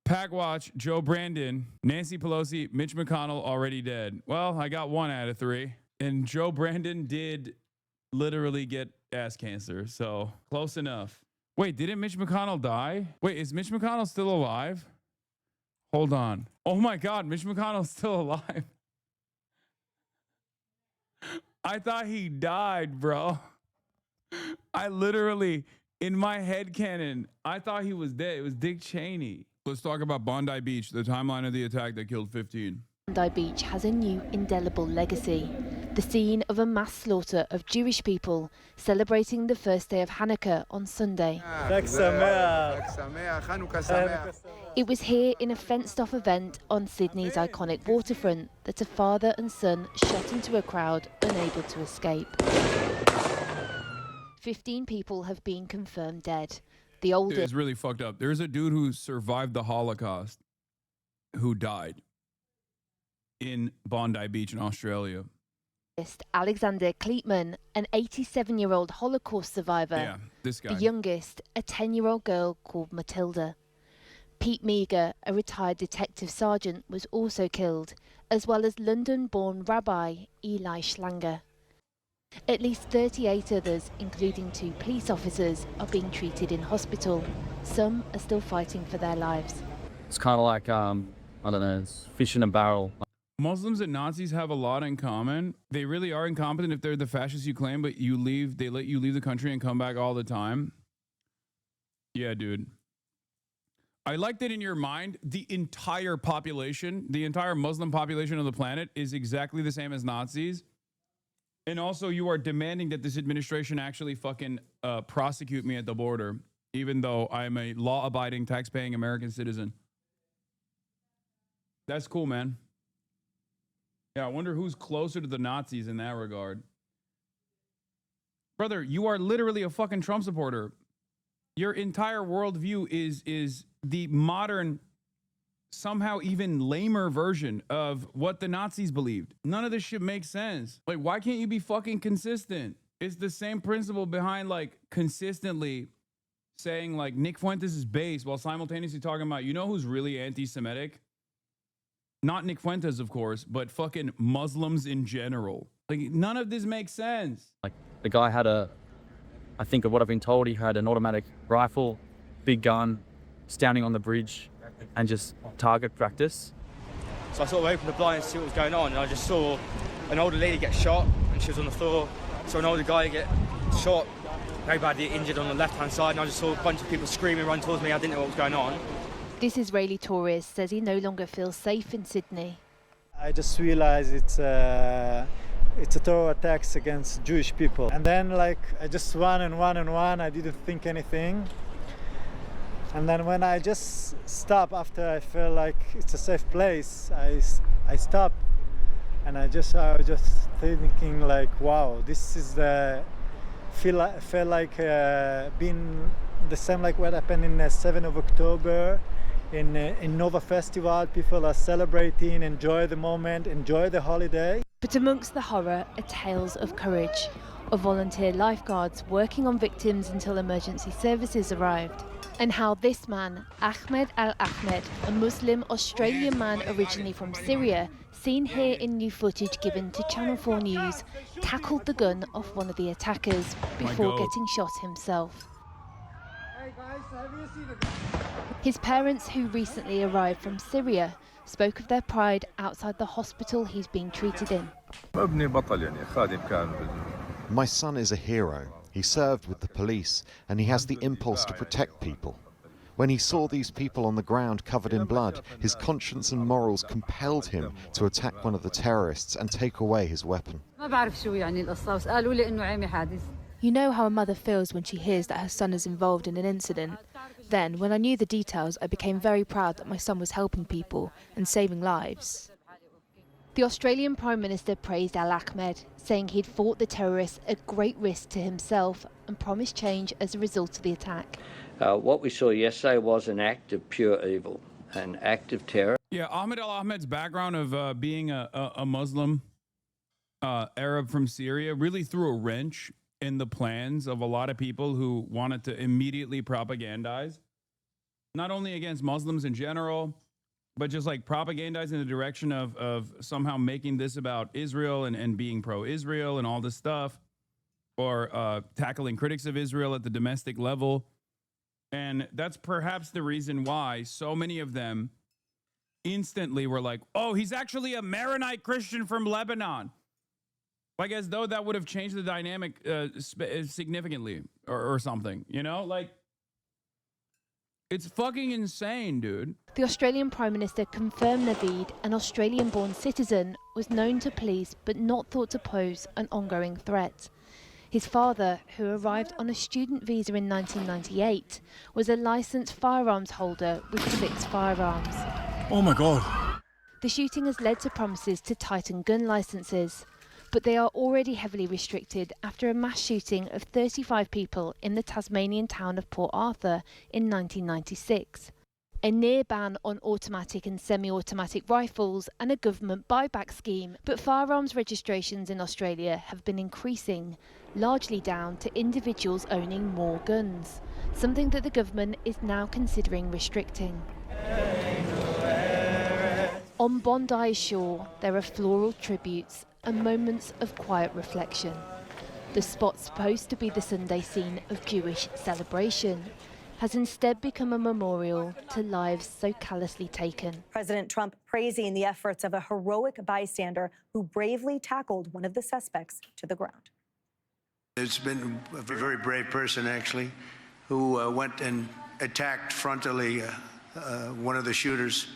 Packwatch, Joe Brandon, Nancy Pelosi, Mitch McConnell already dead. Well, I got 1 out of 3. And Joe Brandon did literally get ass cancer. So close enough. Wait, didn't Mitch McConnell die? Wait, is Mitch McConnell still alive? Hold on. Oh my God, Mitch McConnell's still alive. I thought he died, bro. I literally, in my head canon, I thought he was dead. It was Dick Cheney. Let's talk about Bondi Beach, the timeline of the attack that killed 15. Bondi Beach has a new indelible legacy. The scene of a mass slaughter of Jewish people celebrating the first day of Hanukkah on Sunday. It was here in a fenced-off event on Sydney's iconic waterfront that a father and son shot into a crowd unable to escape. 15 people have been confirmed dead. The oldest... It's really fucked up. There's a dude who survived the Holocaust who died in Bondi Beach in Australia. Alexander Kleitman, an 87-year-old Holocaust survivor. Yeah, this guy. The youngest, a 10-year-old girl called Matilda. Pete Meager, a retired detective sergeant, was also killed, as well as London-born Rabbi Eli Schlanger. At least 38 others, including 2 police officers, are being treated in hospital. Some are still fighting for their lives. It's kind of like, I don't know, it's fish in a barrel. Muslims and Nazis have a lot in common. They really are incompetent if they're the fascists you claim, but they let you leave the country and come back all the time. Yeah, dude. I like that in your mind, the entire population, the entire Muslim population of the planet is exactly the same as Nazis. And also you are demanding that this administration actually fucking prosecute me at the border, even though I'm a law-abiding, tax-paying American citizen. That's cool, man. Yeah, I wonder who's closer to the Nazis in that regard. Brother, you are literally a fucking Trump supporter. Your entire worldview is the modern, somehow even lamer version of what the Nazis believed. None of this shit makes sense. Like, why can't you be fucking consistent? It's the same principle behind, like, consistently saying, like, Nick Fuentes is base while simultaneously talking about, you know who's really anti-Semitic? Not Nick Fuentes, of course, but fucking Muslims in general. Like, none of this makes sense. Like, the guy had I think of what I've been told, he had an automatic rifle, big gun, standing on the bridge, and just target practice. So I sort of opened the blind to see what was going on, and I just saw an older lady get shot, and she was on the floor. Saw an older guy get shot, very badly injured on the left-hand side, and I just saw a bunch of people screaming, run towards me. I didn't know what was going on. This Israeli tourist says he no longer feels safe in Sydney. I just realized it's a terror attacks against Jewish people. And then, like, I just ran and ran and ran. I didn't think anything. And then when I just stopped after I felt like it's a safe place, I stopped. And I was just thinking, like, wow, this is felt like being the same like what happened in 7th of October. In Nova Festival, people are celebrating, enjoy the moment, enjoy the holiday. But amongst the horror are tales of courage, of volunteer lifeguards working on victims until emergency services arrived, and how this man, Ahmed Al-Ahmed, a Muslim Australian man originally from Syria, seen here in new footage given to Channel 4 News, tackled the gun off one of the attackers before getting shot himself. Hey guys, have you seen it? His parents, who recently arrived from Syria, spoke of their pride outside the hospital he's being treated in. My son is a hero. He served with the police and he has the impulse to protect people. When he saw these people on the ground covered in blood, his conscience and morals compelled him to attack one of the terrorists and take away his weapon. You know how a mother feels when she hears that her son is involved in an incident. Then, when I knew the details, I became very proud that my son was helping people and saving lives. The Australian Prime Minister praised Al-Ahmed, saying he'd fought the terrorists at great risk to himself and promised change as a result of the attack. What we saw yesterday was an act of pure evil, an act of terror. Yeah, Ahmed Al-Ahmed's background of being a Muslim Arab from Syria really threw a wrench in the plans of a lot of people who wanted to immediately propagandize not only against Muslims in general, but just like propagandizing the direction of somehow making this about Israel and being pro-Israel and all this stuff, or tackling critics of Israel at the domestic level. And that's perhaps the reason why so many of them instantly were like, oh, he's actually a Maronite Christian from Lebanon. Like as though that would have changed the dynamic significantly or something, you know? Like, it's fucking insane, dude. The Australian Prime Minister confirmed Naveed, an Australian-born citizen, was known to police but not thought to pose an ongoing threat. His father, who arrived on a student visa in 1998, was a licensed firearms holder with 6 firearms. Oh my God. The shooting has led to promises to tighten gun licenses, but they are already heavily restricted after a mass shooting of 35 people in the Tasmanian town of Port Arthur in 1996. A near ban on automatic and semi-automatic rifles and a government buyback scheme, but firearms registrations in Australia have been increasing, largely down to individuals owning more guns, something that the government is now considering restricting. On Bondi's shore, there are floral tributes and moments of quiet reflection. The spot supposed to be the Sunday scene of Jewish celebration has instead become a memorial to lives so callously taken. President Trump praising the efforts of a heroic bystander who bravely tackled one of the suspects to the ground. It's been a very brave person, actually, who went and attacked frontally one of the shooters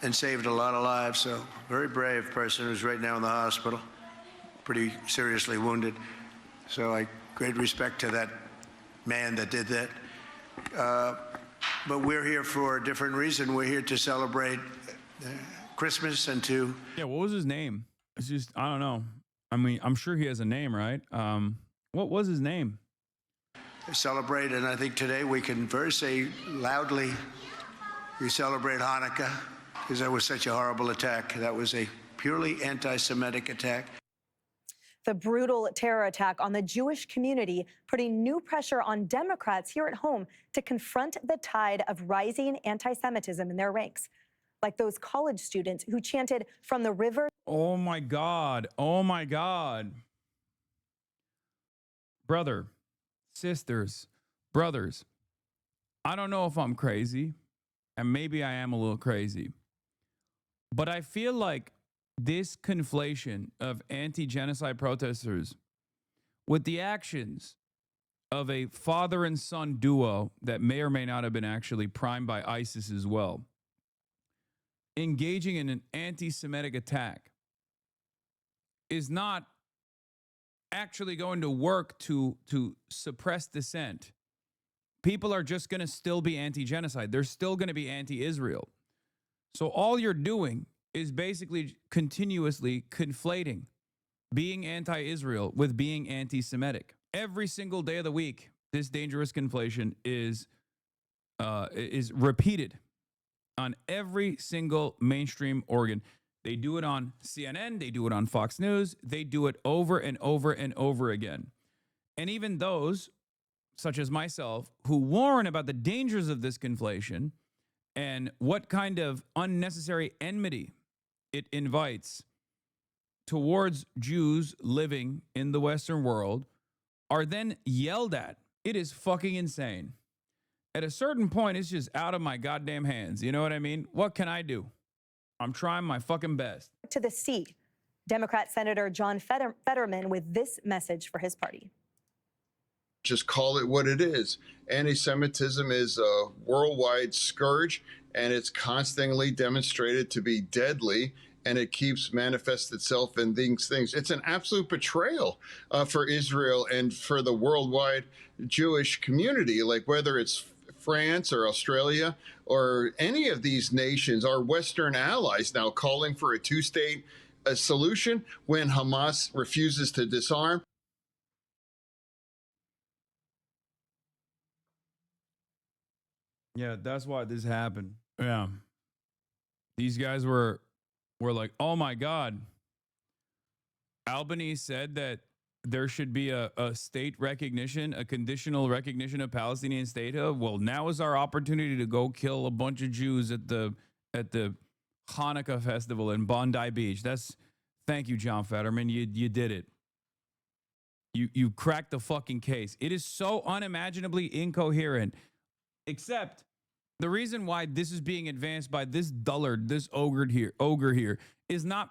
and saved a lot of lives. So, very brave person who's right now in the hospital, pretty seriously wounded. So, great respect to that man that did that. But we're here for a different reason. We're here to celebrate Christmas and to... Yeah, what was his name? It's just, I don't know. I mean, I'm sure he has a name, right? What was his name? Celebrate, and I think today we can very say loudly, we celebrate Hanukkah, because that was such a horrible attack. That was a purely anti-Semitic attack. The brutal terror attack on the Jewish community putting new pressure on Democrats here at home to confront the tide of rising anti-Semitism in their ranks, like those college students who chanted from the river. Oh my God. Oh my God. Brother, sisters, brothers, I don't know if I'm crazy, and maybe I am a little crazy, but I feel like this conflation of anti-genocide protesters with the actions of a father and son duo that may or may not have been actually primed by ISIS as well, engaging in an anti-Semitic attack, is not actually going to work to suppress dissent. People are just going to still be anti-genocide. They're still going to be anti-Israel. So all you're doing is basically continuously conflating being anti-Israel with being anti-Semitic. Every single day of the week, this dangerous conflation is repeated on every single mainstream organ. They do it on CNN, they do it on Fox News, they do it over and over and over again. And even those, such as myself, who warn about the dangers of this conflation and what kind of unnecessary enmity it invites towards Jews living in the Western world, are then yelled at. It is fucking insane. At a certain point, it's just out of my goddamn hands. You know what I mean? What can I do? I'm trying my fucking best. To the seat, Democrat Senator John Fetterman with this message for his party. Just call it what it is. Anti-Semitism is a worldwide scourge, and it's constantly demonstrated to be deadly, and it keeps manifest itself in these things. It's an absolute betrayal for Israel and for the worldwide Jewish community, like whether it's France or Australia or any of these nations, our Western allies now calling for a two-state solution when Hamas refuses to disarm. Yeah, that's why this happened. Yeah. These guys were like, oh my God. Albanese said that there should be a state recognition, a conditional recognition of Palestinian statehood. Well, now is our opportunity to go kill a bunch of Jews at the Hanukkah festival in Bondi Beach. Thank you, John Fetterman. You did it. You cracked the fucking case. It is so unimaginably incoherent. Except the reason why this is being advanced by this dullard, this ogre here, is not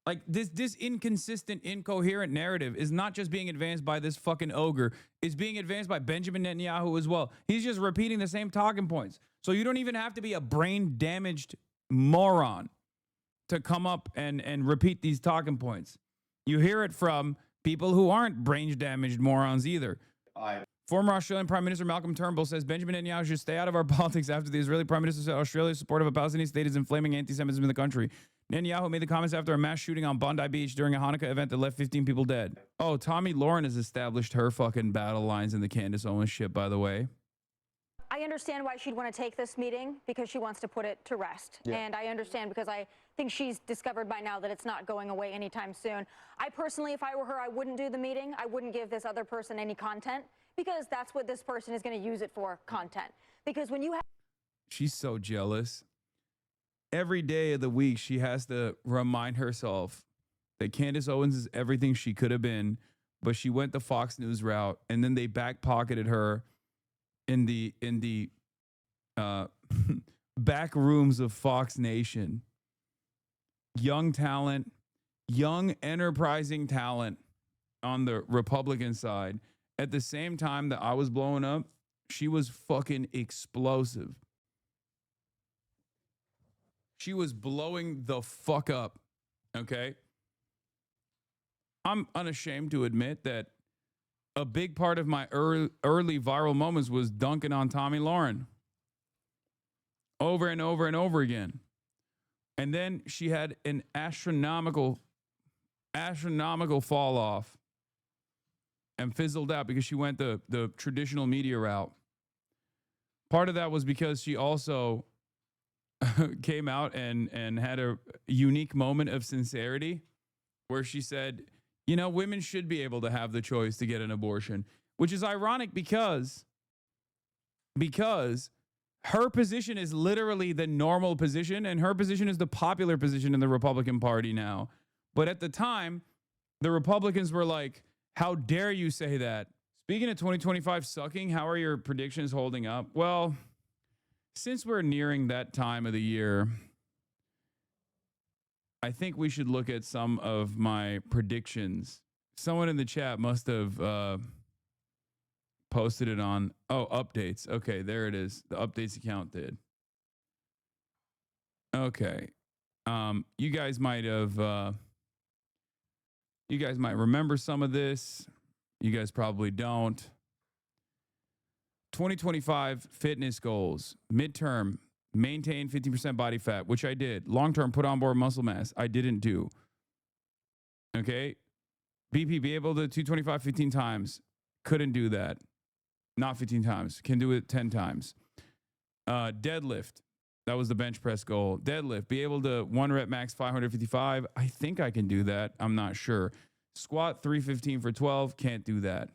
like this inconsistent, incoherent narrative is not just being advanced by this fucking ogre. It's being advanced by Benjamin Netanyahu as well. He's just repeating the same talking points. So you don't even have to be a brain damaged moron to come up and repeat these talking points. You hear it from people who aren't brain damaged morons either. Former Australian Prime Minister Malcolm Turnbull says Benjamin Netanyahu should stay out of our politics after the Israeli Prime Minister said Australia's support of a Palestinian state is inflaming anti-Semitism in the country. Netanyahu made the comments after a mass shooting on Bondi Beach during a Hanukkah event that left 15 people dead. Oh, Tomi Lahren has established her fucking battle lines in the Candace Owens ship, by the way. I understand why she'd want to take this meeting because she wants to put it to rest. Yeah. And I understand because I think she's discovered by now that it's not going away anytime soon. I personally, if I were her, I wouldn't do the meeting. I wouldn't give this other person any content because that's what this person is going to use it for, content. Because when you have... She's so jealous. Every day of the week, she has to remind herself that Candace Owens is everything she could have been, but she went the Fox News route, and then they back-pocketed her in the back rooms of Fox Nation. Young talent, young enterprising talent on the Republican side. At the same time that I was blowing up, she was fucking explosive. She was blowing the fuck up, okay? I'm unashamed to admit that a big part of my early viral moments was dunking on Tomi Lahren over and over and over again. And then she had an astronomical fall off and fizzled out because she went the traditional media route. Part of that was because she also came out and had a unique moment of sincerity where she said, you know, women should be able to have the choice to get an abortion, which is ironic because her position is literally the normal position and her position is the popular position in the Republican Party now. But at the time, the Republicans were like, how dare you say that? Speaking of 2025 sucking, how are your predictions holding up? Well, since we're nearing that time of the year, I think we should look at some of my predictions. Someone in the chat must have posted it on, updates. Okay, there it is. The updates account did. Okay. You guys might remember some of this. You guys probably don't. 2025 fitness goals. Midterm, maintain 15% body fat, which I did. Long-term, put on more muscle mass. I didn't do. Okay. BP, be able to 225 15 times. Couldn't do that. Not 15 times. Can do it 10 times. Deadlift. That was the bench press goal. Deadlift. Be able to 1 rep max 555. I think I can do that. I'm not sure. Squat 315 for 12. Can't do that.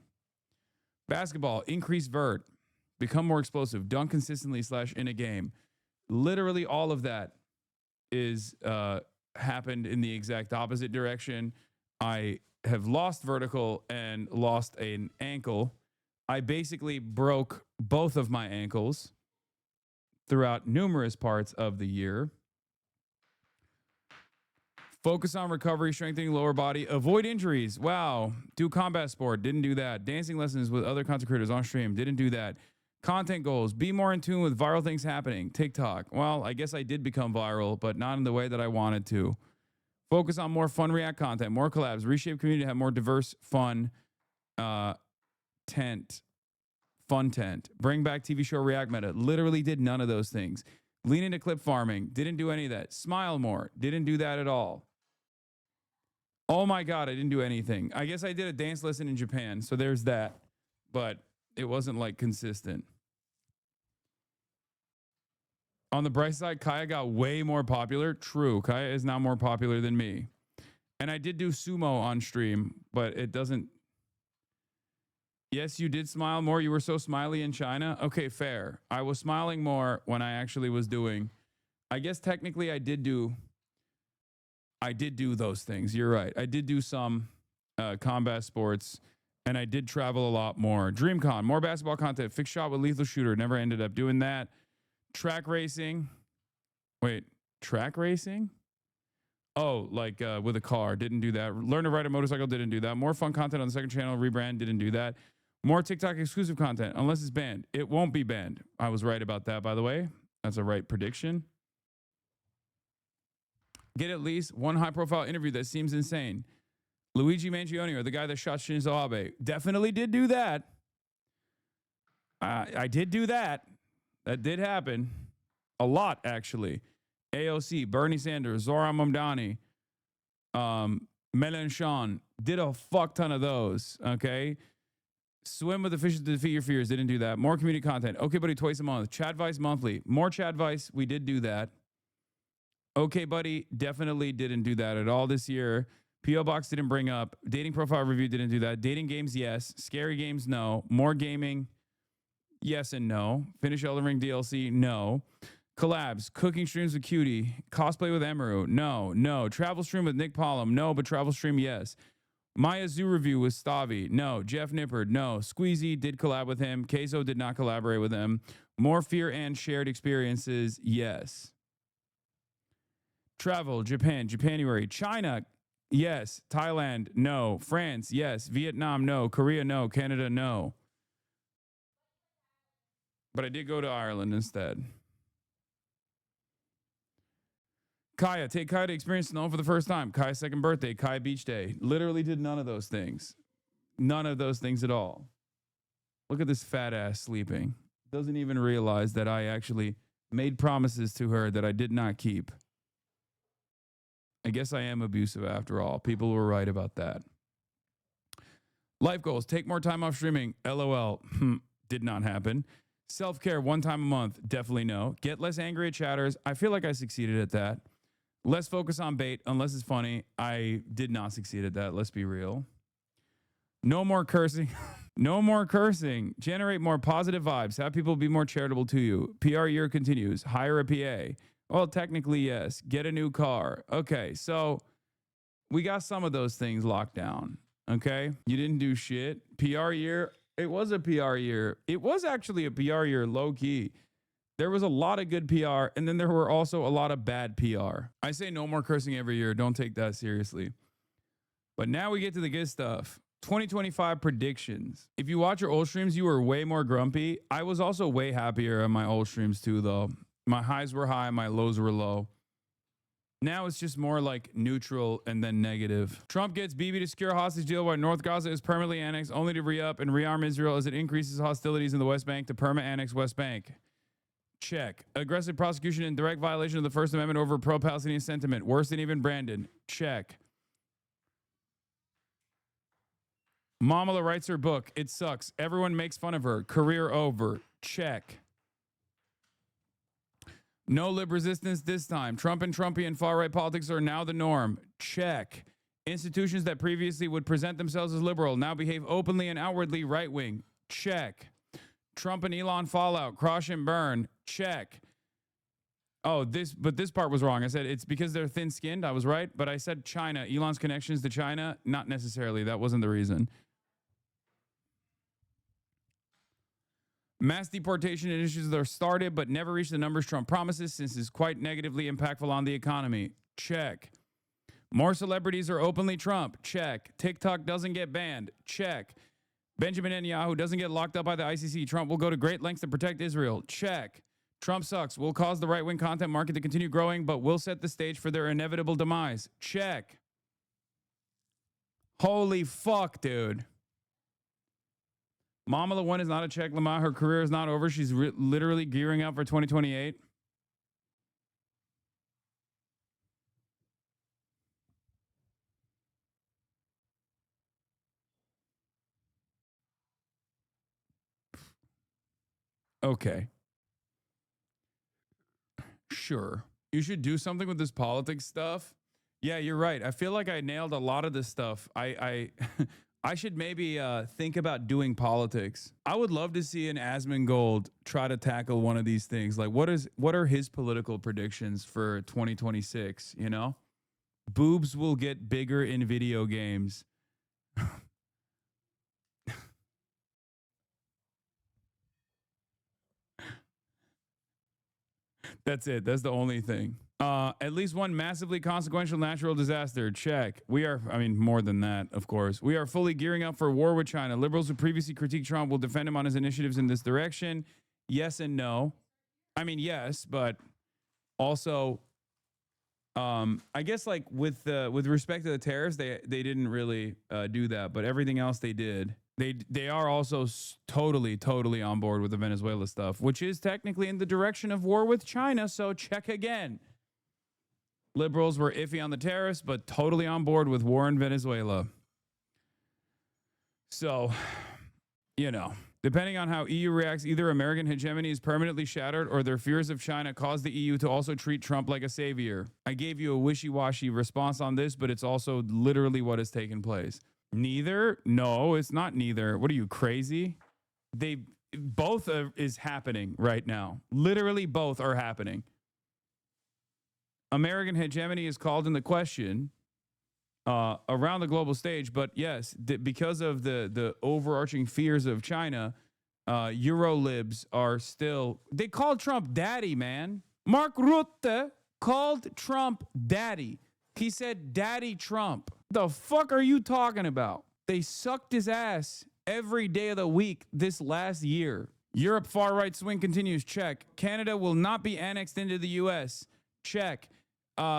Basketball. Increase vert. Become more explosive. Dunk consistently / in a game. Literally all of that is happened in the exact opposite direction. I have lost vertical and lost an ankle. I basically broke both of my ankles throughout numerous parts of the year. Focus on recovery, strengthening lower body, avoid injuries. Wow. Do combat sport. Didn't do that. Dancing lessons with other content creators on stream. Didn't do that. Content goals. Be more in tune with viral things happening. TikTok. Well, I guess I did become viral, but not in the way that I wanted to. Focus on more fun React content, more collabs, reshape community, have more diverse, fun tent. Bring back TV show React meta. Literally did none of those things. Lean into clip farming. Didn't do any of that. Smile more. Didn't do that at all. Oh my God, I didn't do anything. I guess I did a dance lesson in Japan, so there's that. But it wasn't like consistent. On the bright side, Kaya got way more popular. True, Kaya is now more popular than me. And I did do sumo on stream, but it doesn't Yes, you did smile more. You were so smiley in China. Okay, fair. I was smiling more when I actually was doing. I guess technically I did do those things. You're right. I did do some combat sports, and I did travel a lot more. DreamCon, more basketball content. Fixed shot with lethal shooter. Never ended up doing that. Track racing. Wait, track racing? Oh, like with a car. Didn't do that. Learn to ride a motorcycle. Didn't do that. More fun content on the second channel. Rebrand. Didn't do that. More TikTok exclusive content, unless it's banned. It won't be banned. I was right about that, by the way. That's a right prediction. Get at least one high-profile interview that seems insane. Luigi Mangione, or the guy that shot Shinzo Abe. Definitely did do that. I did do that. That did happen. A lot, actually. AOC, Bernie Sanders, Zohran Mamdani, Mélenchon. Did a fuck ton of those, okay? Swim with the fishes to defeat your fears. Didn't do that. More community content. Okay, buddy, twice a month. Chad Vice monthly. More Chad Vice. We did do that. Okay, buddy, definitely didn't do that at all this year. P.O. Box didn't bring up. Dating profile review didn't do that. Dating games, yes. Scary games, no. More gaming, yes and no. Finish Elden Ring DLC, no. Collabs, cooking streams with Cutie. Cosplay with Emeru, no. Travel stream with Nick Pollum, no, but travel stream, yes. Maya Zoo review with Stavi, no. Jeff Nippard, no. Squeezy did collab with him. Queso did not collaborate with him. More fear and shared experiences, yes. Travel, Japan, Japanuary. China, yes. Thailand, no. France, yes. Vietnam, no. Korea, no. Canada, no. But I did go to Ireland instead. Kaya, take Kaya to experience snow for the first time. Kaya's second birthday, Kaya Beach Day. Literally did none of those things. None of those things at all. Look at this fat ass sleeping. Doesn't even realize that I actually made promises to her that I did not keep. I guess I am abusive after all. People were right about that. Life goals, take more time off streaming. LOL, did not happen. Self-care, one time a month, definitely no. Get less angry at chatters. I feel like I succeeded at that. Less focus on bait, unless it's funny. I did not succeed at that, let's be real. No more cursing. No more cursing. Generate more positive vibes. Have people be more charitable to you. PR year continues. Hire a PA. Well, technically, yes. Get a new car. Okay, so we got some of those things locked down. Okay, you didn't do shit. PR year. It was a PR year. It was actually a PR year, low key. There was a lot of good PR, and then there were also a lot of bad PR. I say no more cursing every year. Don't take that seriously. But now we get to the good stuff. 2025 predictions. If you watch your old streams, you were way more grumpy. I was also way happier on my old streams too, though. My highs were high, my lows were low. Now it's just more like neutral and then negative. Trump gets Bibi to secure a hostage deal while North Gaza is permanently annexed, only to re-up and rearm Israel as it increases hostilities in the West Bank to perma-annex West Bank. Check. Aggressive prosecution in direct violation of the First Amendment over pro-Palestinian sentiment. Worse than even Brandon. Check. Mamala writes her book. It sucks. Everyone makes fun of her. Career over. Check. No lib resistance this time. Trump and Trumpian far-right politics are now the norm. Check. Institutions that previously would present themselves as liberal now behave openly and outwardly right-wing. Check. Trump and Elon fallout. Crush and burn. Check. Oh, this part was wrong. I said it's because they're thin-skinned. I was right. But I said China. Elon's connections to China. Not necessarily. That wasn't the reason. Mass deportation initiatives are started but never reach the numbers Trump promises since it's quite negatively impactful on the economy. Check. More celebrities are openly Trump. Check. TikTok doesn't get banned. Check. Benjamin Netanyahu doesn't get locked up by the ICC. Trump will go to great lengths to protect Israel. Check. Trump sucks. Will cause the right-wing content market to continue growing but will set the stage for their inevitable demise. Check. Holy fuck, dude. Mamala 1 is not a check, Lamar. Her career is not over. She's literally gearing up for 2028. Okay. Sure. You should do something with this politics stuff. Yeah, you're right. I feel like I nailed a lot of this stuff. I I should maybe think about doing politics. I would love to see an Asmongold try to tackle one of these things. Like, what are his political predictions for 2026? You know, boobs will get bigger in video games. That's it. That's the only thing. At least one massively consequential natural disaster. Check. We are, I mean, more than that, of course. We are fully gearing up for war with China. Liberals who previously critiqued Trump will defend him on his initiatives in this direction. Yes and no. I mean, yes, but also, I guess like with respect to the tariffs, they didn't really do that, but everything else they did. They are also totally on board with the Venezuela stuff, which is technically in the direction of war with China. So check again. Liberals were iffy on the tariffs, but totally on board with war in Venezuela. So, you know, depending on how EU reacts, either American hegemony is permanently shattered or their fears of China cause the EU to also treat Trump like a savior. I gave you a wishy-washy response on this, but it's also literally what has taken place. Neither? No, it's not neither. What are you, crazy? Both is happening right now. Literally both are happening. American hegemony is called into question around the global stage, but yes, because of the overarching fears of China, Eurolibs are still, they called Trump daddy, man. Mark Rutte called Trump daddy. He said, Daddy Trump. The fuck are you talking about? They sucked his ass every day of the week this last year. Europe far-right swing continues. Check. Canada will not be annexed into the U.S. Check.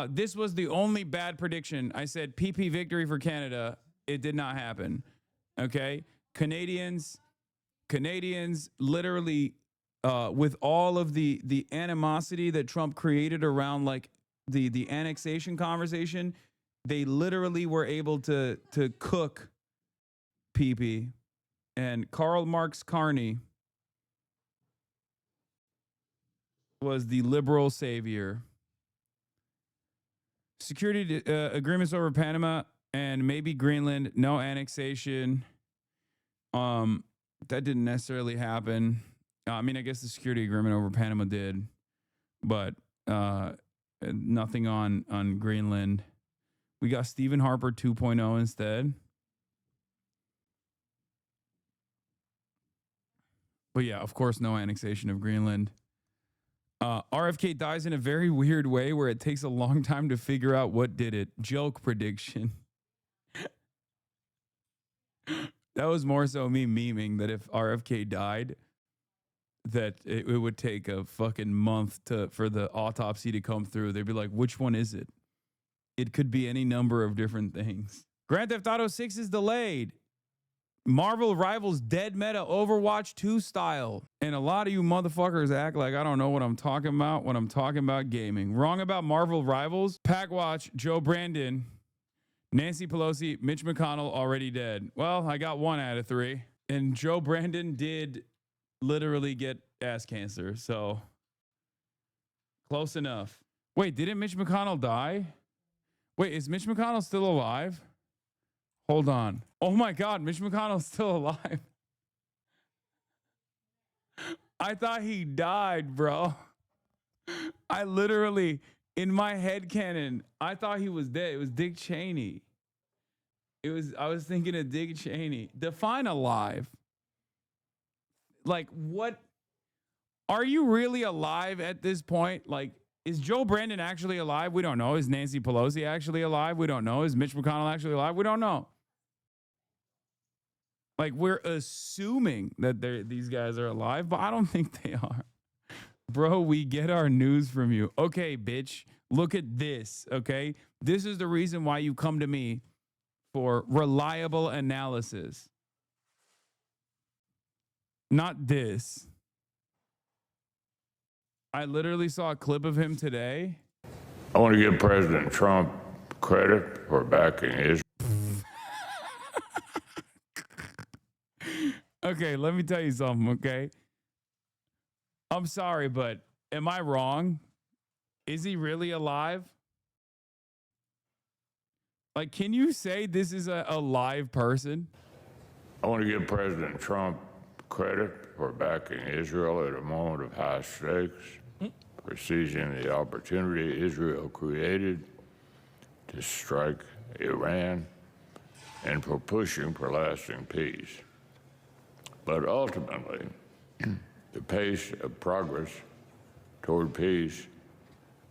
This was the only bad prediction. I said PP victory for Canada. It did not happen. Okay? Canadians literally, with all of the animosity that Trump created around like the annexation conversation, they literally were able to cook PP. And Karl Marx Carney was the liberal savior. Security agreements over Panama and maybe Greenland, no annexation. That didn't necessarily happen. I mean, I guess the security agreement over Panama did, but nothing on Greenland. We got Stephen Harper 2.0 instead. But yeah, of course, no annexation of Greenland. RFK dies in a very weird way where it takes a long time to figure out what did it. Joke prediction. That was more so me memeing that if RFK died, that it would take a fucking month for the autopsy to come through. They'd be like, which one is it? It could be any number of different things. Grand Theft Auto 6 is delayed. Marvel rivals dead meta Overwatch 2 style. And a lot of you motherfuckers act like I don't know what I'm talking about when I'm talking about gaming. Wrong about Marvel rivals. Packwatch, Joe Brandon, Nancy Pelosi, Mitch McConnell already dead. Well, I got 1 out of 3. And Joe Brandon did literally get ass cancer. So close enough. Wait, didn't Mitch McConnell die? Wait, is Mitch McConnell still alive? Hold on. Oh my God, Mitch McConnell's still alive. I thought he died, bro. I literally, in my head canon, I thought he was dead. It was Dick Cheney. I was thinking of Dick Cheney. Define alive. Like, what? Are you really alive at this point? Like, is Joe Brandon actually alive? We don't know. Is Nancy Pelosi actually alive? We don't know. Is Mitch McConnell actually alive? We don't know. Like, we're assuming that these guys are alive, but I don't think they are. Bro, we get our news from you. Okay, bitch, look at this, okay? This is the reason why you come to me for reliable analysis. Not this. I literally saw a clip of him today. I want to give President Trump credit for backing Israel. Okay, let me tell you something, okay? I'm sorry, but am I wrong? Is he really alive? Like, can you say this is a live person? I want to give President Trump credit for backing Israel at a moment of high stakes, for seizing the opportunity Israel created to strike Iran, and for pushing for lasting peace. But ultimately, the pace of progress toward peace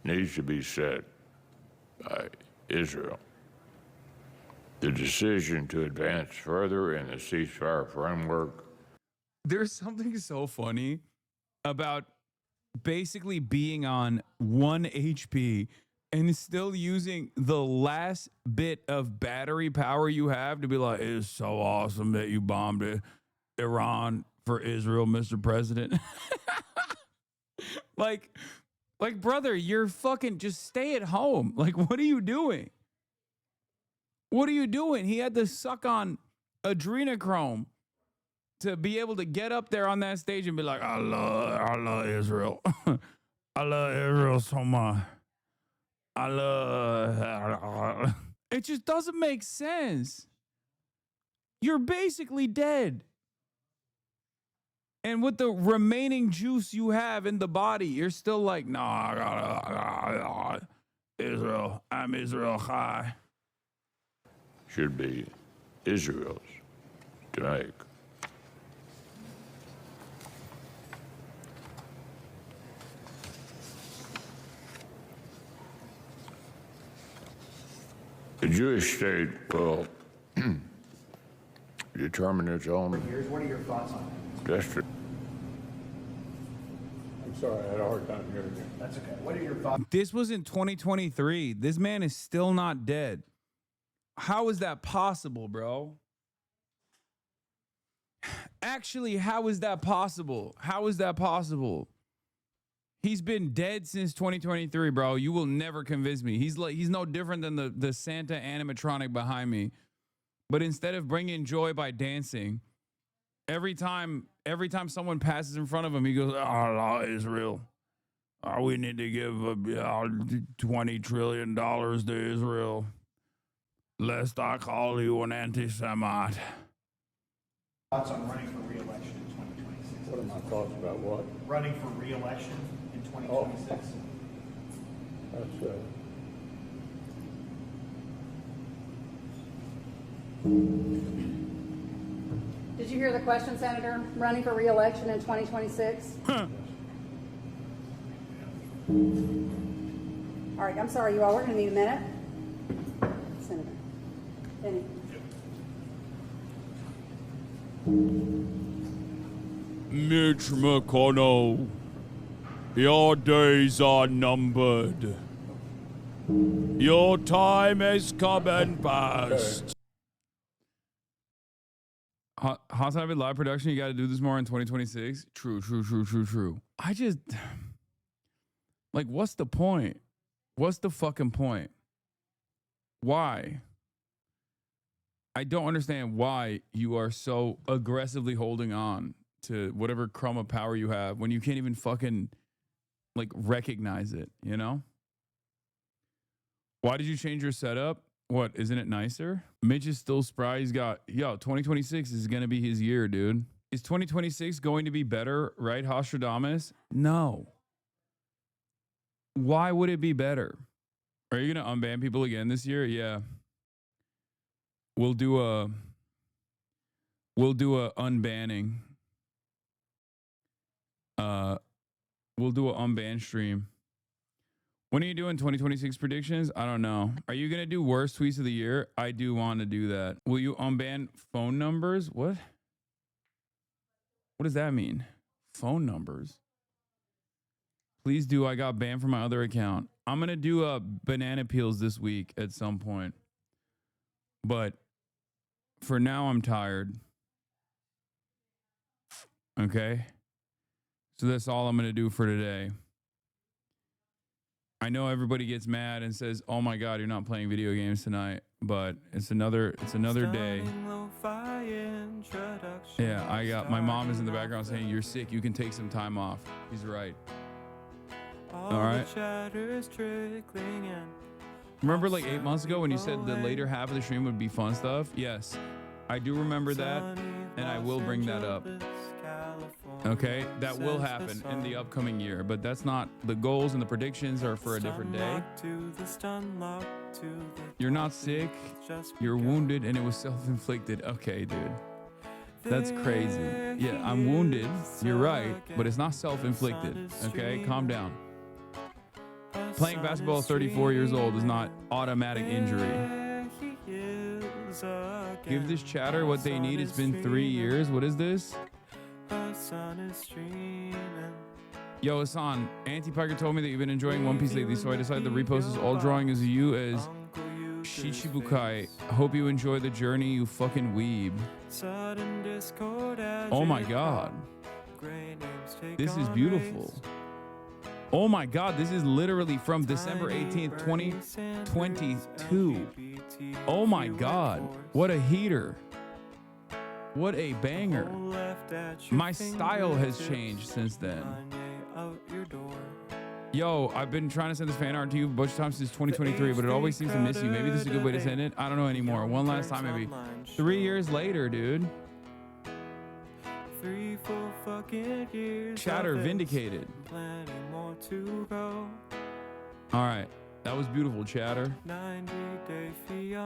needs to be set by Israel. The decision to advance further in the ceasefire framework. There's something so funny about basically being on 1 HP and still using the last bit of battery power you have to be like, it's so awesome that you bombed Iran for Israel, Mr. President. like, brother, you're fucking just stay at home. Like, what are you doing? What are you doing? He had to suck on adrenochrome to be able to get up there on that stage and be like, I love Israel. I love Israel so much. It just doesn't make sense. You're basically dead. And with the remaining juice you have in the body, you're still like, no, I gotta Israel. I'm Israel high. Should be Israel's to make. The Jewish state will determine its own. What are your thoughts on it? Destiny. I'm sorry, I had a hard time hearing you. That's okay. What are your thoughts? This was in 2023. This man is still not dead. How is that possible, bro? Actually, how is that possible? How is that possible? He's been dead since 2023, bro. You will never convince me. He's no different than the Santa animatronic behind me. But instead of bringing joy by dancing, every time someone passes in front of him, he goes, Allah, Israel. We need to give $20 trillion to Israel, lest I call you an anti-Semite. Thoughts on running for re-election in 2026? What are my thoughts about what? Running for re-election in 2026. That's Did you hear the question, Senator? Running for re-election in 2026? All right, I'm sorry, you all. We're going to need a minute. Senator. Benny. Mitch McConnell, your days are numbered. Your time has come and passed. HasanAbi live production, you got to do this more in 2026. True. I just, like, what's the point? What's the fucking point? Why? I don't understand why you are so aggressively holding on to whatever crumb of power you have when you can't even fucking, like, recognize it, you know? Why did you change your setup? What, isn't it nicer? Mitch is still spry. He's got, 2026 is going to be his year, dude. Is 2026 going to be better, right, Hostradamus? No. Why would it be better? Are you going to unban people again this year? Yeah. We'll do a unbanning. We'll do an unban stream. When are you doing 2026 predictions? I don't know. Are you going to do worst tweets of the year? I do want to do that. Will you unban phone numbers? What? What does that mean? Phone numbers? Please do. I got banned from my other account. I'm going to do banana peels this week at some point. But for now, I'm tired. Okay? So that's all I'm going to do for today. I know everybody gets mad and says, "Oh my God, you're not playing video games tonight." But it's another day. Yeah, I got my mom is in the background saying, "You're sick. You can take some time off." He's right. All right. Remember like 8 months ago when you said the later half of the stream would be fun stuff? Yes. I do remember that, and I will bring that up. Okay, that will happen in the upcoming year, but that's not the goals, and the predictions are for a different day. You're not sick, you're wounded, and it was self-inflicted. Okay, dude. That's crazy. Yeah, I'm wounded, you're right, but it's not self-inflicted. Okay, calm down. Playing basketball at 34 years old is not automatic injury. Give this chatter what they need. It's been 3 years. What is this? Yo, Hasan, Anti-Piker told me that you've been enjoying One Piece lately, so I decided to repost this all drawing as you as Shichibukai. Hope you enjoy the journey, you fucking weeb. Oh my god. This is beautiful. Oh my god, this is literally from December 18th, 2022. Oh my god, what a heater. What a banger. My style has changed since then. Yo, I've been trying to send this fan art to you a bunch of times since 2023, but it always seems to miss you. Maybe this is a good way to send it. I don't know anymore. One last time, maybe. 3 years later, dude. Chatter vindicated. All right. That was beautiful, chatter.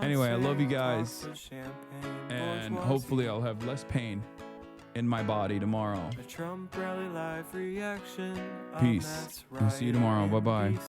Anyway, I love you guys. And hopefully I'll have less pain in my body tomorrow. Peace. I'll see you tomorrow. Bye-bye.